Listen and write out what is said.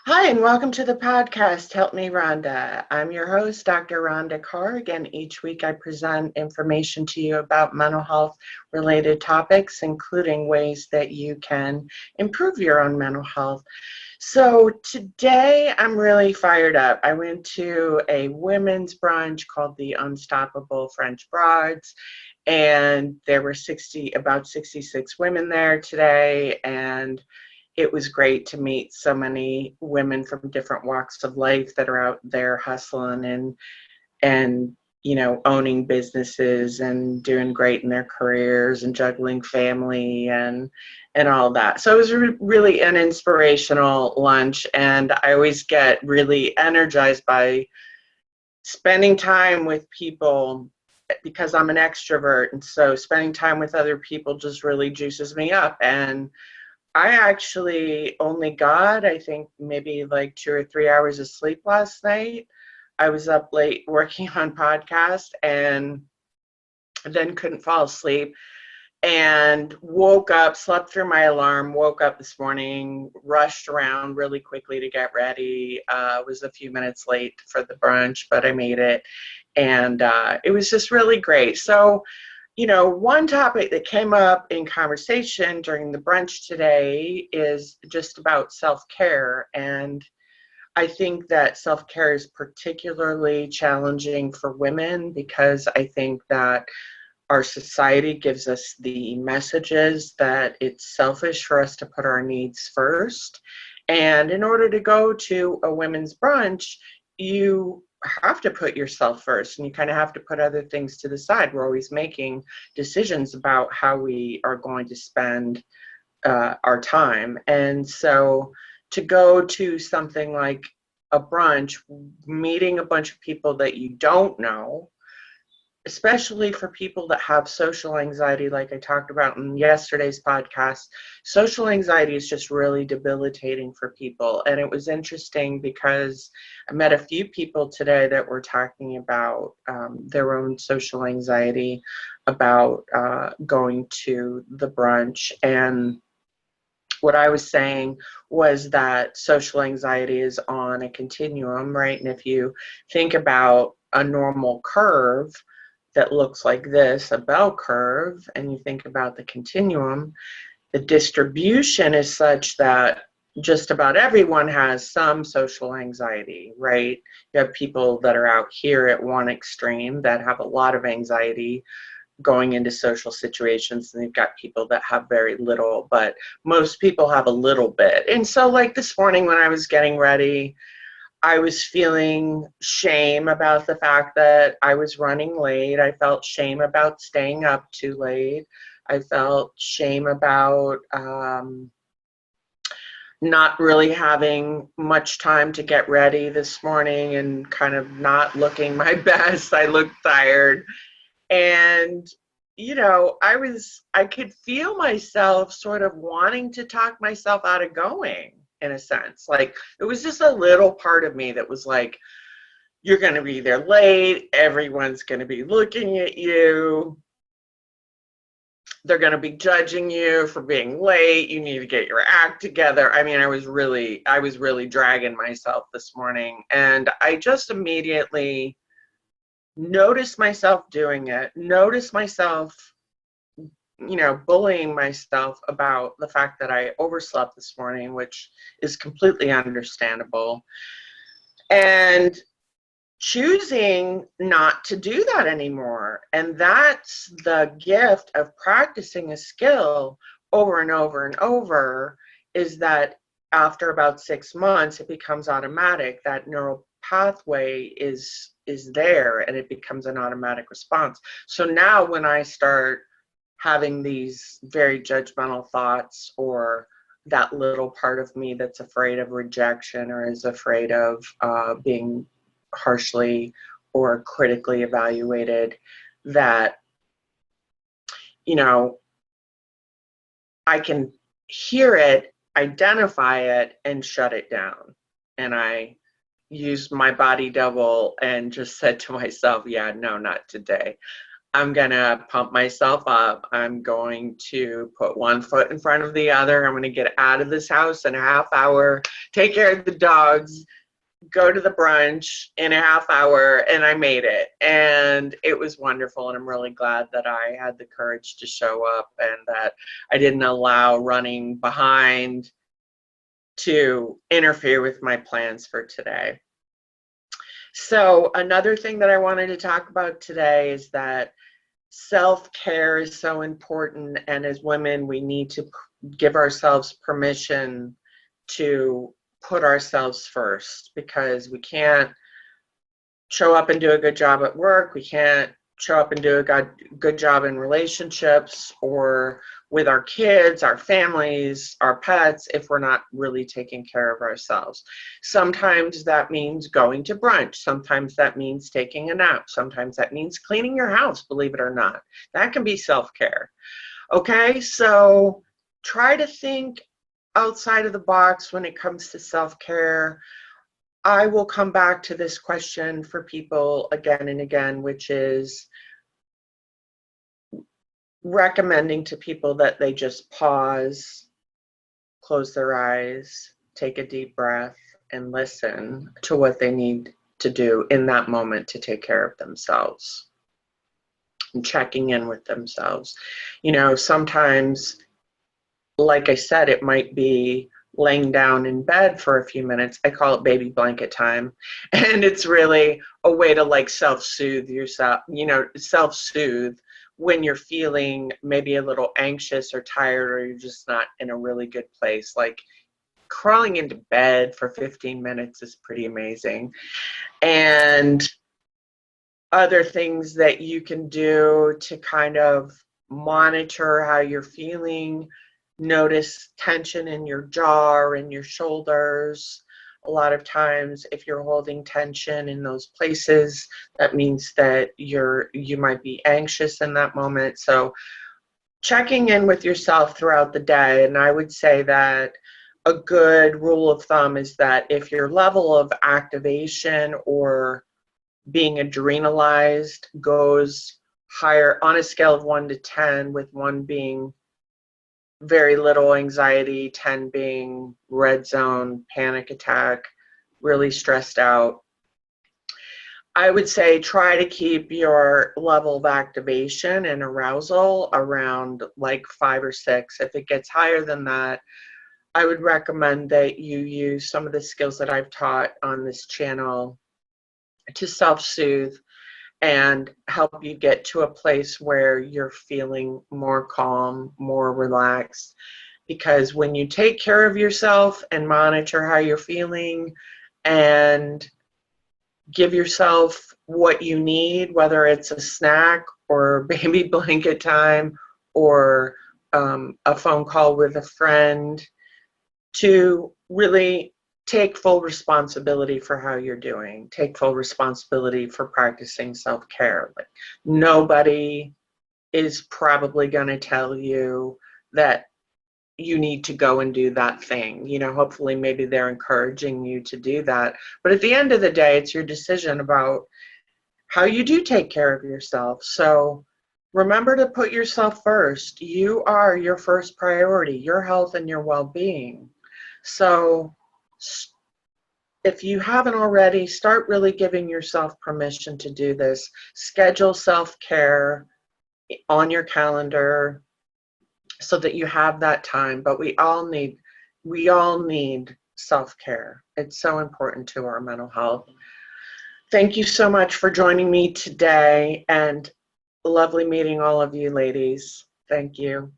Hi, and welcome to the podcast, Help Me Rhonda. I'm your host, Dr. Rhonda Karg, and each week I present information to you about mental health related topics, including ways that you can improve your own mental health. So today I'm really fired up. I went to a women's brunch called the Unstoppable French Broads, and there were about 66 women there today, and it was great to meet so many women from different walks of life that are out there hustling and owning businesses and doing great in their careers and juggling family and all that. So it was really an inspirational lunch, and I always get really energized by spending time with people because I'm an extrovert, and so spending time with other people just really juices me up. And I actually only got, I think, maybe like 2 or 3 hours of sleep last night. I was up late working on podcasts and then couldn't fall asleep and woke up, slept through my alarm, woke up this morning, rushed around really quickly to get ready. Was a few minutes late for the brunch, but I made it. And it was just really great. So, one topic that came up in conversation during the brunch today is just about self-care. And I think that self-care is particularly challenging for women because I think that our society gives us the messages that it's selfish for us to put our needs first. And in order to go to a women's brunch, you have to put yourself first, and you kind of have to put other things to the side. We're always making decisions about how we are going to spend our time. And so to go to something like a brunch, meeting a bunch of people that you don't know, especially for people that have social anxiety, like I talked about in yesterday's podcast, social anxiety is just really debilitating for people. And it was interesting because I met a few people today that were talking about their own social anxiety about going to the brunch. And what I was saying was that social anxiety is on a continuum, right? And if you think about a normal curve, that looks like this, a bell curve, and you think about the continuum, the distribution is such that just about everyone has some social anxiety, right? You have people that are out here at one extreme that have a lot of anxiety going into social situations, and you've got people that have very little, but most people have a little bit. And so like this morning when I was getting ready, I was feeling shame about the fact that I was running late. I felt shame about staying up too late. I felt shame about not really having much time to get ready this morning and kind of not looking my best. I looked tired. And, I could feel myself sort of wanting to talk myself out of going, in a sense. Like, it was just a little part of me that was like, you're going to be there late. Everyone's going to be looking at you. They're going to be judging you for being late. You need to get your act together. I mean, I was really dragging myself this morning. And I just immediately notice myself doing it, notice myself, bullying myself about the fact that I overslept this morning, which is completely understandable, and choosing not to do that anymore. And that's the gift of practicing a skill over and over and over, is that after about 6 months, it becomes automatic. That neural pathway is there, and it becomes an automatic response. So now when I start having these very judgmental thoughts, or that little part of me that's afraid of rejection or is afraid of being harshly or critically evaluated, that I can hear it, identify it, and shut it down. And I used my body double and just said to myself, yeah, no, not today. I'm going to pump myself up. I'm going to put one foot in front of the other. I'm going to get out of this house in a half hour, take care of the dogs, go to the brunch in a half hour, and I made it. And it was wonderful. And I'm really glad that I had the courage to show up and that I didn't allow running behind to interfere with my plans for today. So another thing that I wanted to talk about today is that self-care is so important, and as women, we need to give ourselves permission to put ourselves first, because we can't show up and do a good job at work. We can't show up and do a good job in relationships or with our kids, our families, our pets, if we're not really taking care of ourselves. Sometimes that means going to brunch. Sometimes that means taking a nap. Sometimes that means cleaning your house, believe it or not. That can be self-care. Okay, so try to think outside of the box when it comes to self-care. I will come back to this question for people again and again, which is recommending to people that they just pause, close their eyes, take a deep breath, and listen to what they need to do in that moment to take care of themselves and checking in with themselves. You know, sometimes, like I said, it might be laying down in bed for a few minutes. I call it baby blanket time. And it's really a way to like self-soothe yourself, you know, self-soothe when you're feeling maybe a little anxious or tired, or you're just not in a really good place. Like crawling into bed for 15 minutes is pretty amazing. And other things that you can do to kind of monitor how you're feeling. Notice tension in your jaw or in your shoulders. A lot of times, if you're holding tension in those places, that means that you might be anxious in that moment. So checking in with yourself throughout the day. And I would say that a good rule of thumb is that if your level of activation or being adrenalized goes higher on a scale of 1 to 10, with 1 being very little anxiety, 10 being red zone, panic attack, really stressed out, I would say try to keep your level of activation and arousal around like 5 or 6. If it gets higher than that, I would recommend that you use some of the skills that I've taught on this channel to self-soothe and help you get to a place where you're feeling more calm, more relaxed. Because when you take care of yourself and monitor how you're feeling and give yourself what you need, whether it's a snack or baby blanket time or a phone call with a friend, to really take full responsibility for how you're doing. Take full responsibility for practicing self-care. Like, nobody is probably going to tell you that you need to go and do that thing. You know, hopefully maybe they're encouraging you to do that. But at the end of the day, it's your decision about how you do take care of yourself. So remember to put yourself first. You are your first priority, your health and your well-being. So if you haven't already, start really giving yourself permission to do this. Schedule self-care on your calendar so that you have that time. But we all need self-care. It's so important to our mental health. Thank you so much for joining me today, and lovely meeting all of you ladies. Thank you.